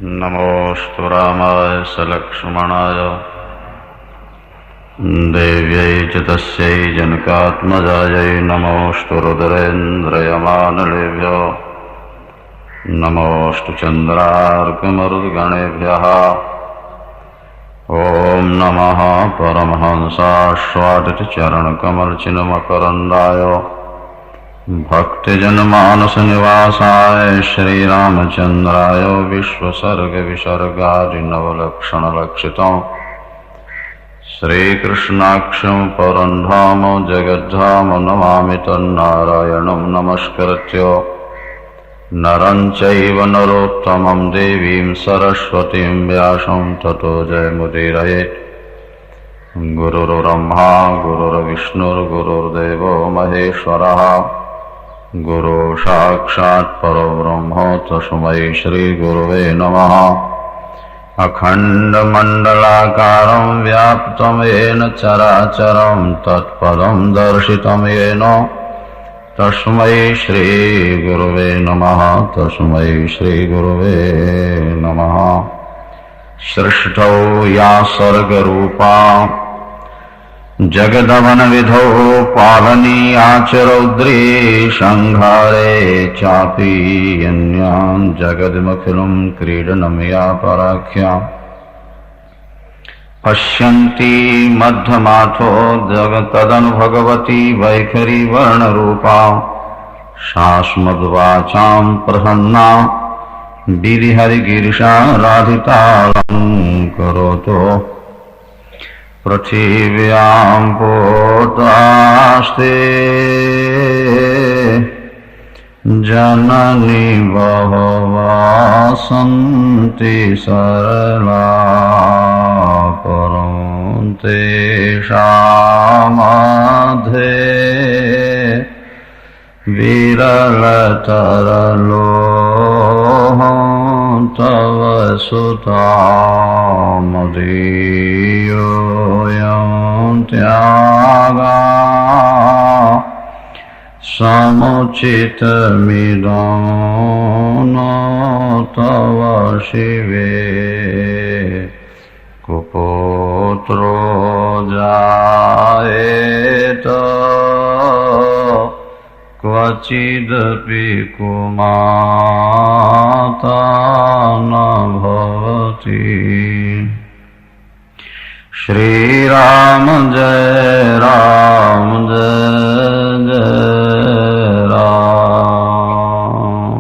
नमोऽस्तु रामाय सलक्ष्मणाय देव्यै च तस्यै जनकात्मजायै नमोऽस्तु रुद्रेन्द्रयमानलेभ्यो नमोऽस्तु चन्द्रार्कमरुद्गणेभ्यः। ॐ नमः परमहंसास्वादितचरणकमलचिन्मकरन्दाय भक्तजनमानसनिवासाय श्रीरामचन्द्राय विश्वसर्गविसर्गादिनवलक्षणलक्षितं श्रीकृष्णाक्षं परं धाम जगद्धाम नमामि तन्नारायणं नमस्कृत्य नरं चैव नरोत्तमं देवीं सरस्वतीं व्यासं ततो जयमुदीरयेत्। गुरुर्ब्रह्मा गुरुर्विष्णुर्गुरुर्देवो महेश्वरः गुरु साक्षात् परब्रह्म तस्मै श्रीगुरवे नमः। अखण्डमण्डलाकारं व्याप्तं येन चराचरं तत्पदं दर्शितं येन तस्मै श्रीगुरवे नमः। तस्मै श्रीगुरवे नमः। सृष्टौ या सर्गरूपा जगदवनविधौ पालनीया च रौद्री संहारे चापि अन्यां जगदमखिलं क्रीडनं या पराख्या पश्यन्ति मध्यमाथो जगत्तदनु भगवती वैखरी वर्णरूपा शास्मद्वाचां प्रसन्ना गिरिहरिगिरिशा राधितालं करोतो पृथिव्यां पोतास्ते जननी बहवः सन्ति सरला परं तेषामध्ये विरलतरलोहं तव सुतामदीयोऽयं त्यागा समुचितमिदं न तव शिवे कुपुत्रो जायेत क्वचिदपि कुमाता न भवति। श्रीराम जय राम जय जय राम।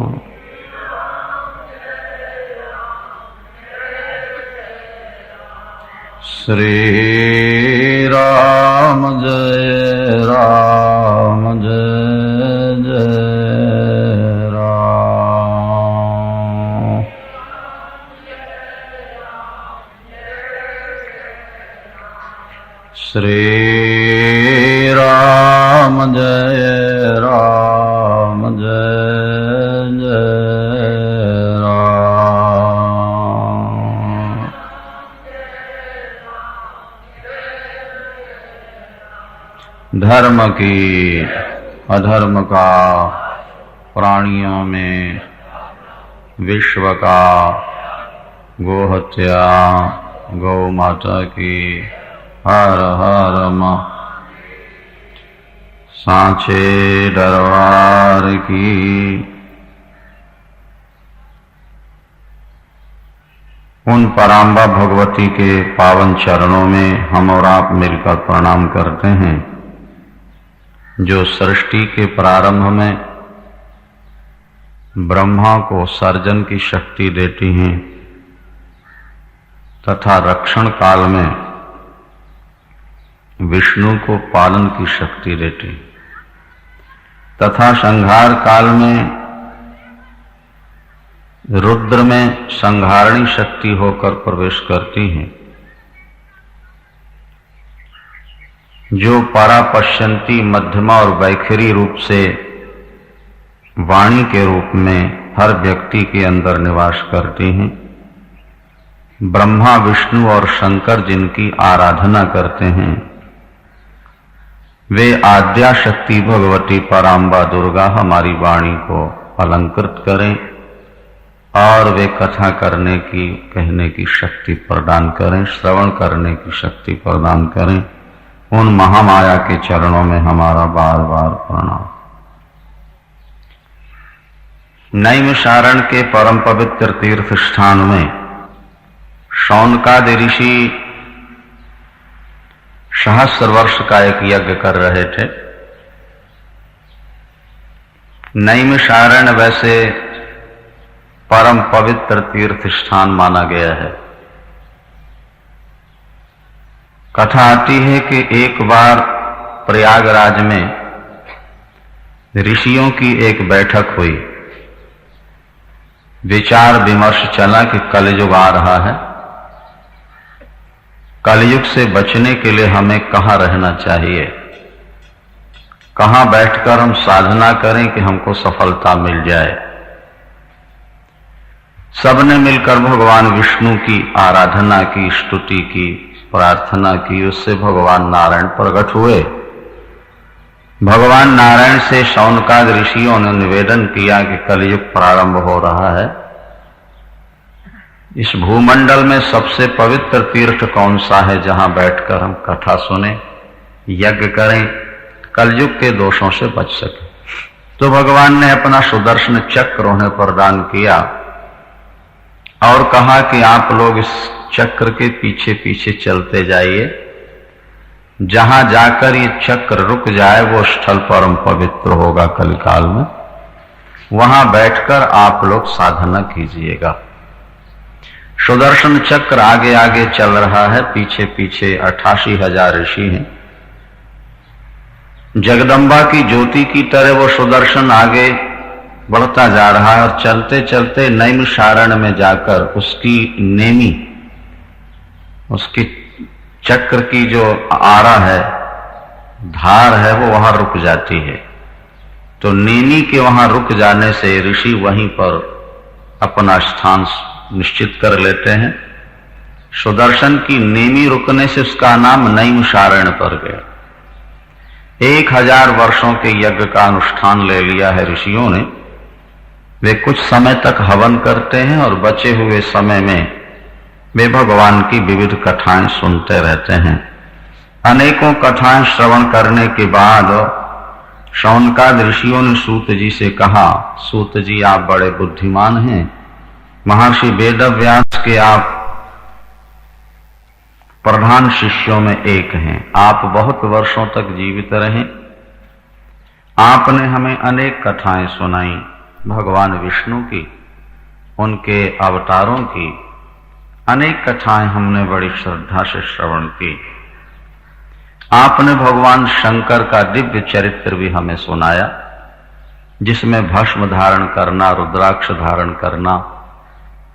श्रीराम जय राम जय श्री राम जय राम जय जय राम। धर्म की अधर्म का प्राणियों में विश्व का गोहत्या गौ माता की हर हर माँ सांचे दरबार की उन पराम्बा भगवती के पावन चरणों में हम और आप मिलकर प्रणाम करते हैं, जो सृष्टि के प्रारंभ में ब्रह्मा को सर्जन की शक्ति देती हैं तथा रक्षण काल में विष्णु को पालन की शक्ति देती तथा संहार काल में रुद्र में संहारणी शक्ति होकर प्रवेश करती हैं, जो परापश्यंती मध्यमा और वैखरी रूप से वाणी के रूप में हर व्यक्ति के अंदर निवास करती हैं। ब्रह्मा विष्णु और शंकर जिनकी आराधना करते हैं वे आद्या शक्ति भगवती पराम्बा दुर्गा हमारी वाणी को अलंकृत करें और वे कथा करने की, कहने की शक्ति प्रदान करें, श्रवण करने की शक्ति प्रदान करें। उन महामाया के चरणों में हमारा बार बार प्रणाम। नैमिषारण्य के परम पवित्र तीर्थ स्थान में शौनकादि ऋषि सहस्र वर्ष का एक यज्ञ कर रहे थे। नैमिषारण्य वैसे परम पवित्र तीर्थ स्थान माना गया है। कथा आती है कि एक बार प्रयागराज में ऋषियों की एक बैठक हुई। विचार विमर्श चला कि कलयुग आ रहा है, कलयुग से बचने के लिए हमें कहाँ रहना चाहिए, कहाँ बैठकर हम साधना करें कि हमको सफलता मिल जाए। सबने मिलकर भगवान विष्णु की आराधना की, स्तुति की, प्रार्थना की। उससे भगवान नारायण प्रकट हुए। भगवान नारायण से शौनकादि ऋषियों ने निवेदन किया कि कलयुग प्रारंभ हो रहा है। इस भूमंडल में सबसे पवित्र तीर्थ कौन सा है जहां बैठकर हम कथा सुने, यज्ञ करें, कलयुग के दोषों से बच सके। तो भगवान ने अपना सुदर्शन चक्र उन्हें प्रदान किया और कहा कि आप लोग इस चक्र के पीछे पीछे चलते जाइए। जहां जाकर ये चक्र रुक जाए वो स्थल परम पवित्र होगा कलिकाल में। वहां बैठकर आप लोग साधना कीजिएगा। सुदर्शन चक्र आगे आगे चल रहा है, पीछे पीछे 88,000 ऋषि हैं। जगदम्बा की ज्योति की तरह वो सुदर्शन आगे बढ़ता जा रहा है और चलते चलते नैमिषारण्य में जाकर उसकी नेमी, उसकी चक्र की जो आरा है, धार है, वो वहां रुक जाती है। तो नेमी के वहां रुक जाने से ऋषि वहीं पर अपना स्थान निश्चित कर लेते हैं। सुदर्शन की नेमी रुकने से उसका नाम नैमिषारण्य पड़ गया। 1000 वर्षों के यज्ञ का अनुष्ठान ले लिया है ऋषियों ने। वे कुछ समय तक हवन करते हैं और बचे हुए समय में वे भगवान की विविध कथाएं सुनते रहते हैं। अनेकों कथाएं श्रवण करने के बाद शौनकादि ऋषियों ने सूत जी से कहा, सूत जी आप बड़े बुद्धिमान हैं, महर्षि वेदव्यास के आप प्रधान शिष्यों में एक हैं, आप बहुत वर्षों तक जीवित रहे। आपने हमें अनेक कथाएं सुनाई भगवान विष्णु की, उनके अवतारों की। अनेक कथाएं हमने बड़ी श्रद्धा से श्रवण की। आपने भगवान शंकर का दिव्य चरित्र भी हमें सुनाया, जिसमें भस्म धारण करना, रुद्राक्ष धारण करना,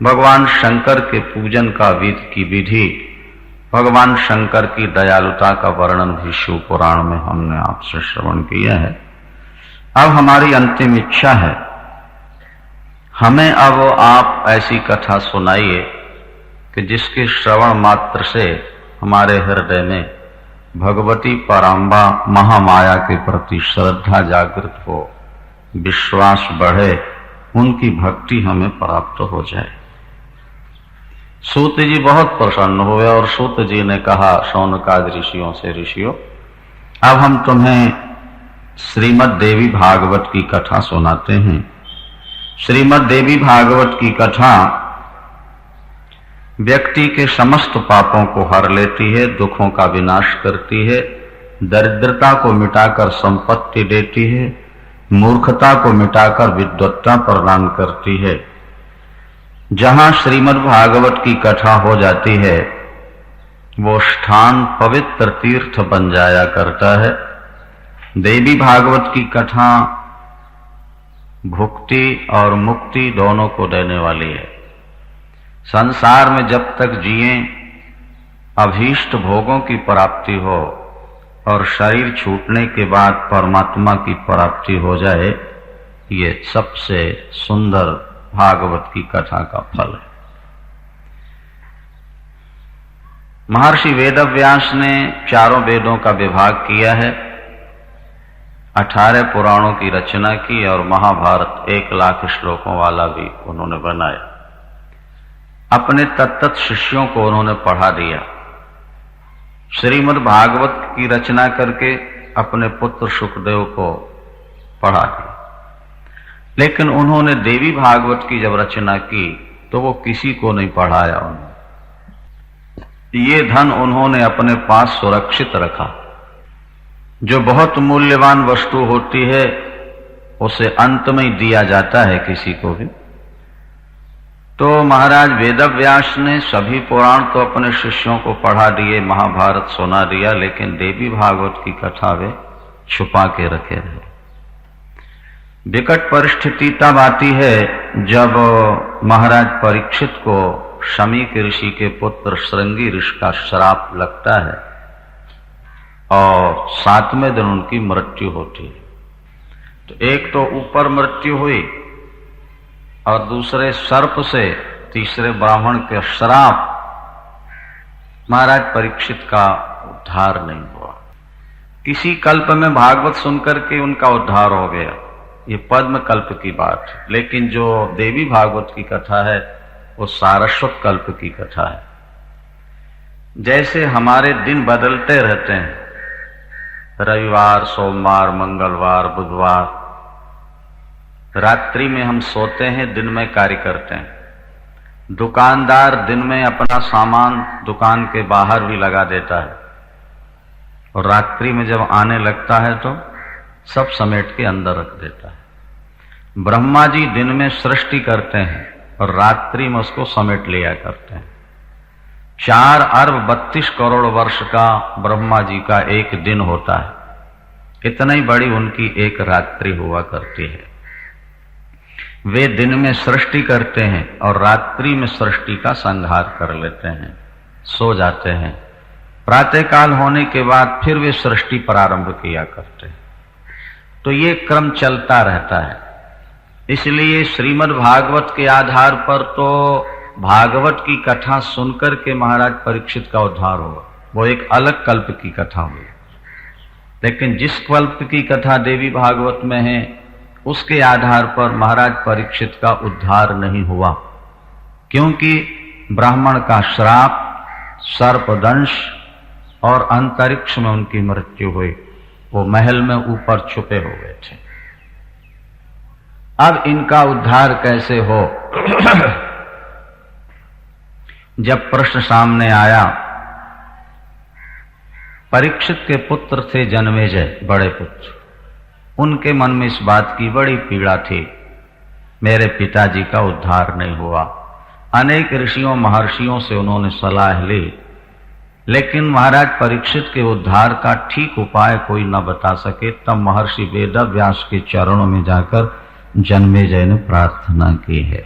भगवान शंकर के पूजन का विधि, भगवान शंकर की दयालुता का वर्णन भी शिव पुराण में हमने आपसे श्रवण किया है। अब हमारी अंतिम इच्छा है, हमें अब आप ऐसी कथा सुनाइए कि जिसके श्रवण मात्र से हमारे हृदय में भगवती पराम्बा महामाया के प्रति श्रद्धा जागृत हो, विश्वास बढ़े, उनकी भक्ति हमें प्राप्त हो जाए। सूत जी बहुत प्रसन्न हुए और सूत जी ने कहा शौनकादि ऋषियों से, ऋषियों अब हम तुम्हें श्रीमद् देवी भागवत की कथा सुनाते हैं। श्रीमद् देवी भागवत की कथा व्यक्ति के समस्त पापों को हर लेती है, दुखों का विनाश करती है, दरिद्रता को मिटाकर संपत्ति देती है, मूर्खता को मिटाकर विद्वत्ता प्रदान करती है। जहां श्रीमद् भागवत की कथा हो जाती है वो स्थान पवित्र तीर्थ बन जाया करता है। देवी भागवत की कथा भुक्ति और मुक्ति दोनों को देने वाली है। संसार में जब तक जिए अभीष्ट भोगों की प्राप्ति हो और शरीर छूटने के बाद परमात्मा की प्राप्ति हो जाए, ये सबसे सुंदर भागवत की कथा का फल है। महर्षि वेदव्यास ने चारों वेदों का विभाग किया है, 18 पुराणों की रचना की और महाभारत 1 लाख श्लोकों वाला भी उन्होंने बनाया। अपने तत्त शिष्यों को उन्होंने पढ़ा दिया। श्रीमद् भागवत की रचना करके अपने पुत्र सुखदेव को पढ़ा दिया। लेकिन उन्होंने देवी भागवत की जब रचना की तो वो किसी को नहीं पढ़ाया। उन्होंने ये धन उन्होंने अपने पास सुरक्षित रखा। जो बहुत मूल्यवान वस्तु होती है उसे अंत में ही दिया जाता है किसी को भी। तो महाराज वेदव्यास ने सभी पुराण तो अपने शिष्यों को पढ़ा दिए, महाभारत सुना दिया, लेकिन देवी भागवत की कथा वे छुपा के रखे रहे। विकट परिस्थिति तब आती है जब महाराज परीक्षित को शमीक ऋषि के पुत्र श्रृंगी ऋषि का श्राप लगता है और 7वें दिन उनकी मृत्यु होती है। तो एक तो ऊपर मृत्यु हुई और दूसरे सर्प से, तीसरे ब्राह्मण के श्राप, महाराज परीक्षित का उद्धार नहीं हुआ। किसी कल्प में भागवत सुनकर के उनका उद्धार हो गया, ये पद्म कल्प की बात है। लेकिन जो देवी भागवत की कथा है वो सारस्वत कल्प की कथा है। जैसे हमारे दिन बदलते रहते हैं, रविवार, सोमवार, मंगलवार, बुधवार, रात्रि में हम सोते हैं, दिन में कार्य करते हैं। दुकानदार दिन में अपना सामान दुकान के बाहर भी लगा देता है और रात्रि में जब आने लगता है तो सब समेट के अंदर रख देता है। ब्रह्मा जी दिन में सृष्टि करते हैं और रात्रि में उसको समेट लिया करते हैं। 4 अरब 32 करोड़ वर्ष का ब्रह्मा जी का एक दिन होता है। इतनी बड़ी उनकी एक रात्रि हुआ करती है। वे दिन में सृष्टि करते हैं और रात्रि में सृष्टि का संहार कर लेते हैं, सो जाते हैं। प्रातःकाल होने के बाद फिर वे सृष्टि प्रारंभ किया करते हैं। तो ये क्रम चलता रहता है। इसलिए श्रीमद् भागवत के आधार पर तो भागवत की कथा सुनकर के महाराज परीक्षित का उद्धार हुआ, वो एक अलग कल्प की कथा हुई। लेकिन जिस कल्प की कथा देवी भागवत में है उसके आधार पर महाराज परीक्षित का उद्धार नहीं हुआ, क्योंकि ब्राह्मण का श्राप, सर्पदंश और अंतरिक्ष में उनकी मृत्यु हुई। वो महल में ऊपर छुपे हो गए थे। अब इनका उद्धार कैसे हो? जब प्रश्न सामने आया, परीक्षित के पुत्र थे जन्मेजय, बड़े पुत्र। उनके मन में इस बात की बड़ी पीड़ा थी, मेरे पिताजी का उद्धार नहीं हुआ। अनेक ऋषियों महर्षियों से उन्होंने सलाह ली, लेकिन महाराज परीक्षित के उद्धार का ठीक उपाय कोई न बता सके। तब महर्षि वेदव्यास के चरणों में जाकर जन्मेजय ने प्रार्थना की है।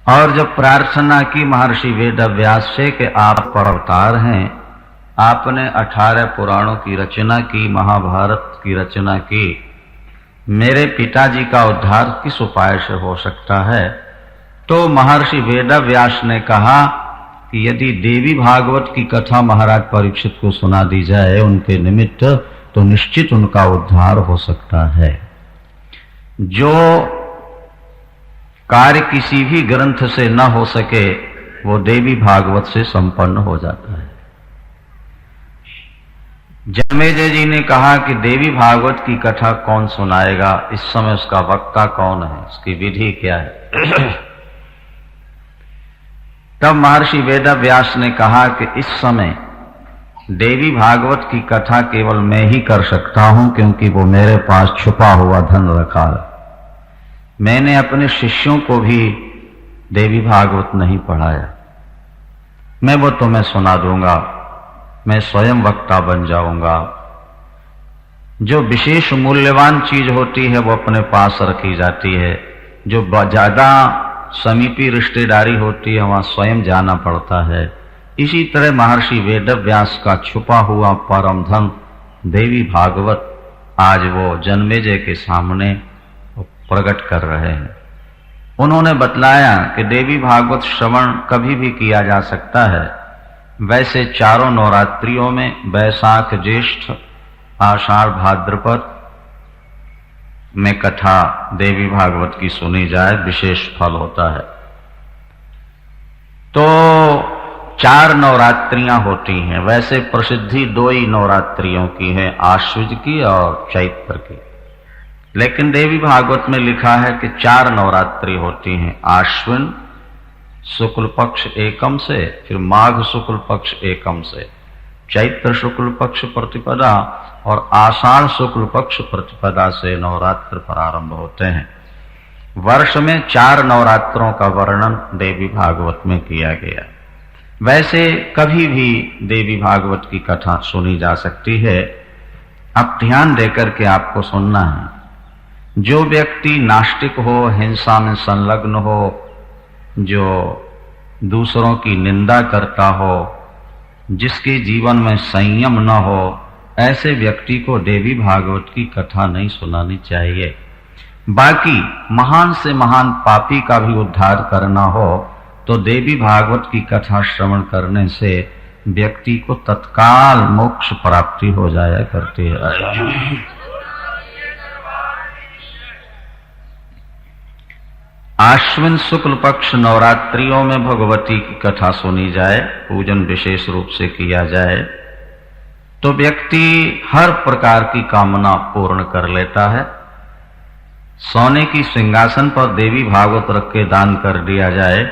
और जब प्रार्थना की महर्षि वेदव्यास से कि आप पर अवतार हैं, आपने 18 पुराणों की रचना की, महाभारत की रचना की, मेरे पिताजी का उद्धार किस उपाय से हो सकता है? तो महर्षि वेदव्यास ने कहा कि यदि देवी भागवत की कथा महाराज परीक्षित को सुना दी जाए उनके निमित्त, तो निश्चित उनका उद्धार हो सकता है। जो कार्य किसी भी ग्रंथ से न हो सके वो देवी भागवत से संपन्न हो जाता है। जन्मेजय जी ने कहा कि देवी भागवत की कथा कौन सुनाएगा, इस समय उसका वक्ता कौन है, उसकी विधि क्या है? तब महर्षि वेदव्यास ने कहा कि इस समय देवी भागवत की कथा केवल मैं ही कर सकता हूं, क्योंकि वो मेरे पास छुपा हुआ धन रखा है। मैंने अपने शिष्यों को भी देवी भागवत नहीं पढ़ाया। मैं वो तुम्हें सुना दूंगा, मैं स्वयं वक्ता बन जाऊंगा। जो विशेष मूल्यवान चीज होती है वो अपने पास रखी जाती है, जो ज्यादा समीपी रिश्तेदारी होती है वहां स्वयं जाना पड़ता है। इसी तरह महर्षि वेदव्यास का छुपा हुआ परम धन देवी भागवत आज वो जन्मेजय के सामने प्रकट कर रहे हैं। उन्होंने बतलाया कि देवी भागवत श्रवण कभी भी किया जा सकता है। वैसे चारों नवरात्रियों में बैसाख, ज्येष्ठ, आषाढ़, भाद्रपद में कथा देवी भागवत की सुनी जाए, विशेष फल होता है। तो 4 नवरात्रियां होती हैं। वैसे प्रसिद्धि 2 ही नवरात्रियों की है, आश्विज की और चैत्र की, लेकिन देवी भागवत में लिखा है कि 4 नवरात्रि होती हैं। आश्विन शुक्ल पक्ष एकम से, फिर माघ शुक्ल पक्ष एकम से, चैत्र शुक्ल पक्ष प्रतिपदा और आषाढ़ शुक्ल पक्ष प्रतिपदा से नवरात्र प्रारंभ होते हैं। वर्ष में 4 नवरात्रों का वर्णन देवी भागवत में किया गया। वैसे कभी भी देवी भागवत की कथा सुनी जा सकती है। अब ध्यान देकर के आपको सुनना है। जो व्यक्ति नास्तिक हो, हिंसा में संलग्न हो, जो दूसरों की निंदा करता हो, जिसके जीवन में संयम न हो, ऐसे व्यक्ति को देवी भागवत की कथा नहीं सुनानी चाहिए। बाकी महान से महान पापी का भी उद्धार करना हो तो देवी भागवत की कथा श्रवण करने से व्यक्ति को तत्काल मोक्ष प्राप्ति हो जाया करती है। आश्विन शुक्ल पक्ष नवरात्रियों में भगवती की कथा सुनी जाए, पूजन विशेष रूप से किया जाए, तो व्यक्ति हर प्रकार की कामना पूर्ण कर लेता है। सोने की सिंहासन पर देवी भागवत रख के दान कर दिया जाए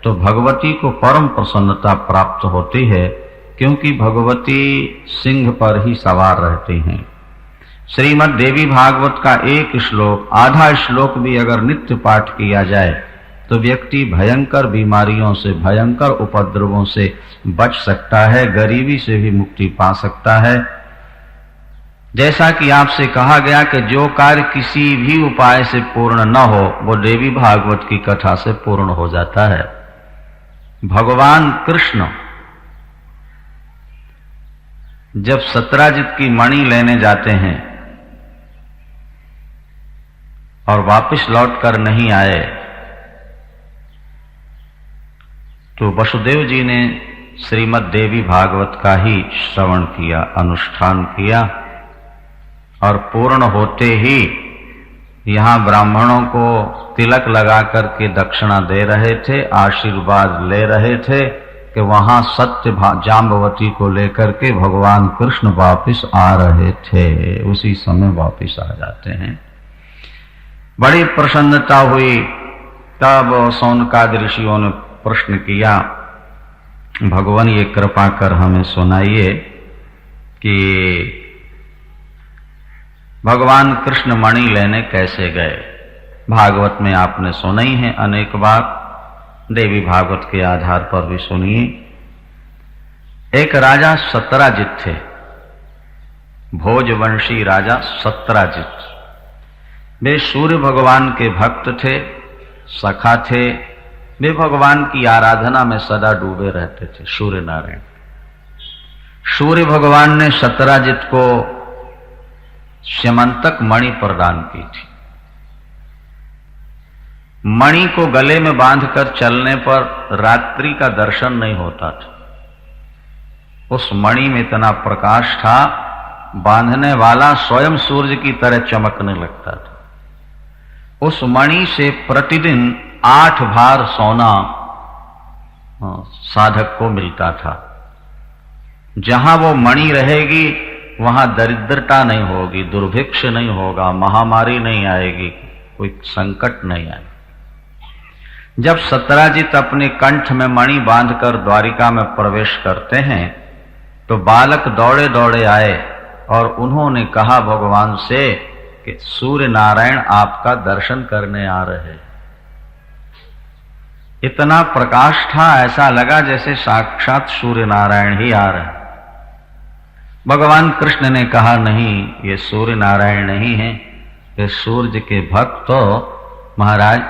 तो भगवती को परम प्रसन्नता प्राप्त होती है, क्योंकि भगवती सिंह पर ही सवार रहती हैं। श्रीमद् देवी भागवत का एक श्लोक, आधा श्लोक भी अगर नित्य पाठ किया जाए तो व्यक्ति भयंकर बीमारियों से, भयंकर उपद्रवों से बच सकता है, गरीबी से भी मुक्ति पा सकता है। जैसा कि आपसे कहा गया कि जो कार्य किसी भी उपाय से पूर्ण न हो वो देवी भागवत की कथा से पूर्ण हो जाता है। भगवान कृष्ण जब सत्राजित की मणि लेने जाते हैं और वापस लौट कर नहीं आए तो वसुदेव जी ने श्रीमद् देवी भागवत का ही श्रवण किया, अनुष्ठान किया और पूर्ण होते ही यहां ब्राह्मणों को तिलक लगा करके दक्षिणा दे रहे थे, आशीर्वाद ले रहे थे कि वहां सत्य जाम्बवती को लेकर के भगवान कृष्ण वापिस आ रहे थे। उसी समय वापिस आ जाते हैं। बड़ी प्रसन्नता हुई। तब सौनकादि ऋषियों ने प्रश्न किया, भगवान ये कृपा कर हमें सुनाइए कि भगवान कृष्ण मणि लेने कैसे गए। भागवत में आपने सुना ही है अनेक बार, देवी भागवत के आधार पर भी सुनिए। एक राजा सत्राजित थे, भोजवंशी राजा सत्राजित। वे सूर्य भगवान के भक्त थे, सखा थे। वे भगवान की आराधना में सदा डूबे रहते थे, सूर्य नारायण। सूर्य भगवान ने सत्राजित को स्यमंतक मणि प्रदान की थी। मणि को गले में बांधकर चलने पर रात्रि का दर्शन नहीं होता था। उस मणि में इतना प्रकाश था, बांधने वाला स्वयं सूर्य की तरह चमकने लगता था। उस मणि से प्रतिदिन 8 भार सोना साधक को मिलता था। जहां वो मणि रहेगी वहां दरिद्रता नहीं होगी, दुर्भिक्ष नहीं होगा, महामारी नहीं आएगी, कोई संकट नहीं आएगा। जब सत्राजित अपने कंठ में मणि बांधकर द्वारिका में प्रवेश करते हैं तो बालक दौड़े दौड़े आए और उन्होंने कहा भगवान से कि सूर्य नारायण आपका दर्शन करने आ रहे हैं। इतना प्रकाश था, ऐसा लगा जैसे साक्षात सूर्य नारायण ही आ रहे हैं। भगवान कृष्ण ने कहा नहीं, ये सूर्य नारायण नहीं है, ये सूर्य के भक्त तो महाराज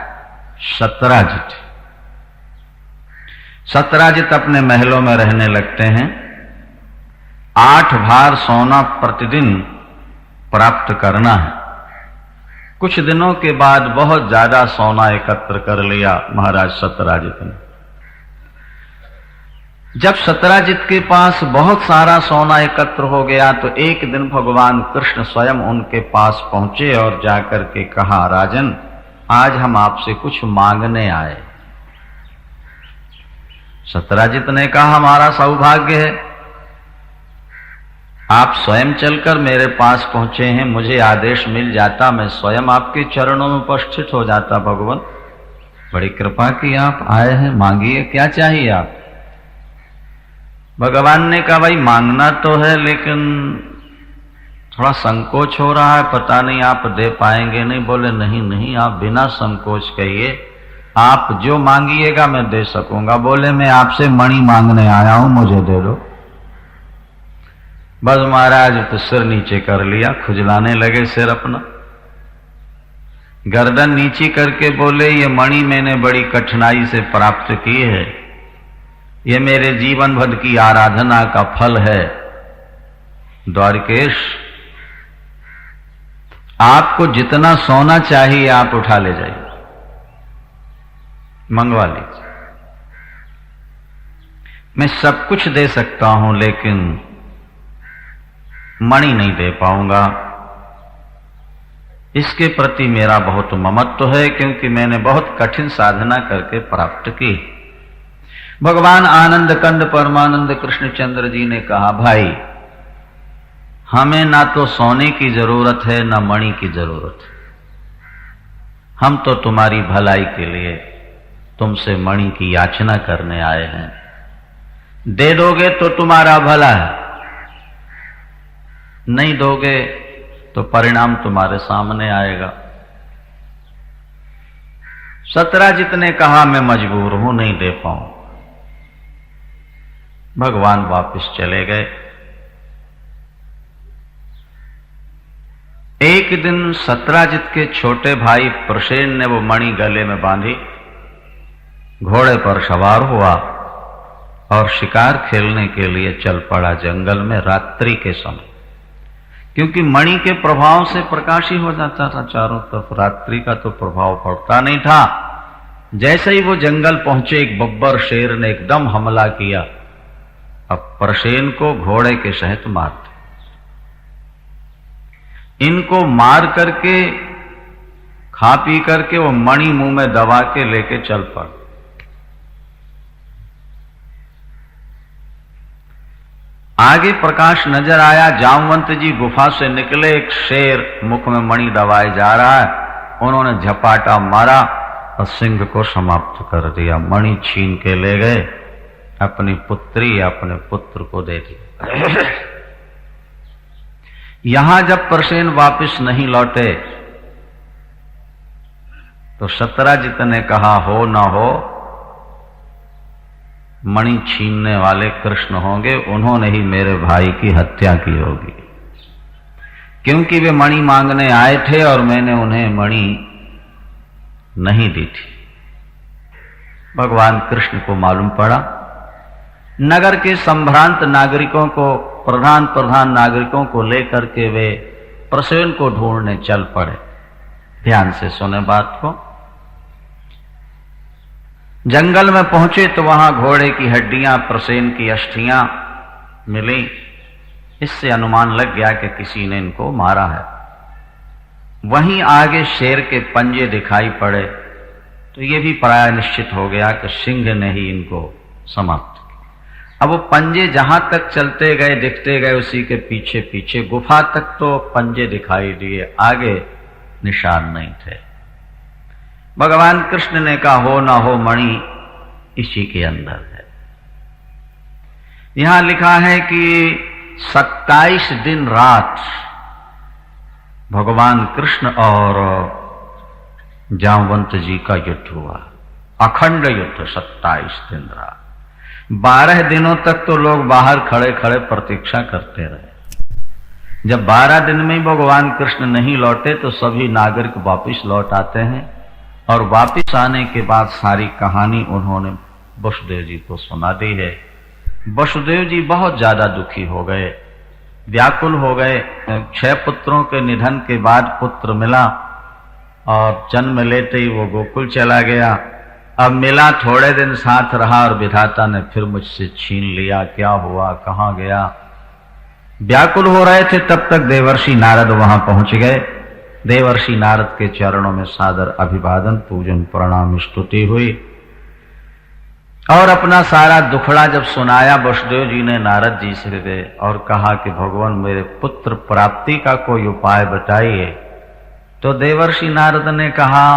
सत्राजित। सत्राजित अपने महलों में रहने लगते हैं। 8 भार सोना प्रतिदिन प्राप्त करना है। कुछ दिनों के बाद बहुत ज्यादा सोना एकत्र कर लिया महाराज सत्राजित ने। जब सत्राजित के पास बहुत सारा सोना एकत्र हो गया तो एक दिन भगवान कृष्ण स्वयं उनके पास पहुंचे और जाकर के कहा, राजन आज हम आपसे कुछ मांगने आए। सत्यराजित ने कहा, हमारा सौभाग्य है, आप स्वयं चलकर मेरे पास पहुंचे हैं। मुझे आदेश मिल जाता, मैं स्वयं आपके चरणों में उपस्थित हो जाता। भगवान, बड़ी कृपा की आप आए हैं, मांगिए, क्या चाहिए आप? भगवान ने कहा, भाई मांगना तो है, लेकिन थोड़ा संकोच हो रहा है, पता नहीं आप दे पाएंगे नहीं। बोले, नहीं नहीं, आप बिना संकोच कहिए, आप जो मांगिएगा मैं दे सकूंगा। बोले, मैं आपसे मणि मांगने आया हूं, मुझे दे दो। बस महाराज तो सिर नीचे कर लिया, खुजलाने लगे सिर अपना, गर्दन नीची करके बोले, ये मणि मैंने बड़ी कठिनाई से प्राप्त की है, ये मेरे जीवन भर की आराधना का फल है। द्वारकेश, आपको जितना सोना चाहिए आप उठा ले जाइए, मंगवा लीजिए, मैं सब कुछ दे सकता हूं, लेकिन मणि नहीं दे पाऊंगा। इसके प्रति मेरा बहुत ममत्व है, क्योंकि मैंने बहुत कठिन साधना करके प्राप्त की। भगवान आनंद कंद परमानंद कृष्णचंद्र जी ने कहा, भाई हमें ना तो सोने की जरूरत है ना मणि की जरूरत है, हम तो तुम्हारी भलाई के लिए तुमसे मणि की याचना करने आए हैं। दे दोगे तो तुम्हारा भला है, नहीं दोगे तो परिणाम तुम्हारे सामने आएगा। सत्यराजित ने कहा, मैं मजबूर हूं, नहीं दे पाऊं। भगवान वापस चले गए। एक दिन सत्यराजित के छोटे भाई प्रसेन ने वो मणि गले में बांधी, घोड़े पर सवार हुआ और शिकार खेलने के लिए चल पड़ा जंगल में रात्रि के समय, क्योंकि मणि के प्रभाव से प्रकाशी हो जाता था चारों तरफ, रात्रि का तो प्रभाव पड़ता नहीं था। जैसे ही वो जंगल पहुंचे, एक बब्बर शेर ने एकदम हमला किया। अब प्रसेन को घोड़े के सहित मार दिया। इनको मार करके, खा पी करके वो मणि मुंह में दबा के लेके चल पड़। आगे प्रकाश नजर आया, जामवंत जी गुफा से निकले, एक शेर मुख में मणि दबाए जा रहा है। उन्होंने झपाटा मारा और सिंह को समाप्त कर दिया। मणि छीन के ले गए, अपनी पुत्री या अपने पुत्र को दे दिया। यहां जब प्रसेन वापस नहीं लौटे तो सत्यराजित ने कहा, हो ना हो, मणि छीनने वाले कृष्ण होंगे, उन्होंने ही मेरे भाई की हत्या की होगी, क्योंकि वे मणि मांगने आए थे और मैंने उन्हें मणि नहीं दी थी। भगवान कृष्ण को मालूम पड़ा। नगर के संभ्रांत नागरिकों को, प्रधान नागरिकों को लेकर के वे प्रसेन को ढूंढने चल पड़े। ध्यान से सुने बात को। जंगल में पहुंचे तो वहां घोड़े की हड्डियां, प्रसेन की अस्थियां मिली। इससे अनुमान लग गया कि किसी ने इनको मारा है। वहीं आगे शेर के पंजे दिखाई पड़े तो यह भी प्राय निश्चित हो गया कि सिंह ने ही इनको समाप्त किया। अब वो पंजे जहां तक चलते गए, दिखते गए, उसी के पीछे पीछे गुफा तक तो पंजे दिखाई दिए, आगे निशान नहीं थे। भगवान कृष्ण ने कहा, हो ना हो, मणि इसी के अंदर है। यहां लिखा है कि 27 दिन रात भगवान कृष्ण और जामवंत जी का युद्ध हुआ, अखंड युद्ध, 27 दिन रात। 12 दिनों तक तो लोग बाहर खड़े खड़े प्रतीक्षा करते रहे। जब 12 दिन में भगवान कृष्ण नहीं लौटे तो सभी नागरिक वापिस लौट आते हैं, और वापिस आने के बाद सारी कहानी उन्होंने वसुदेव जी को सुना दी है। वसुदेव जी बहुत ज्यादा दुखी हो गए, व्याकुल हो गए। 6 पुत्रों के निधन के बाद पुत्र मिला और जन्म लेते ही वो गोकुल चला गया। अब मिला, थोड़े दिन साथ रहा और विधाता ने फिर मुझसे छीन लिया। क्या हुआ, कहां गया? व्याकुल हो रहे थे, तब तक देवर्षि नारद वहां पहुंच गए। देवर्षि नारद के चरणों में सादर अभिवादन, पूजन, प्रणाम, स्तुति हुई। और अपना सारा दुखड़ा जब सुनाया वसुदेव जी ने नारद जी से गए और कहा कि भगवान मेरे पुत्र प्राप्ति का कोई उपाय बताइए। तो देवर्षि नारद ने कहा,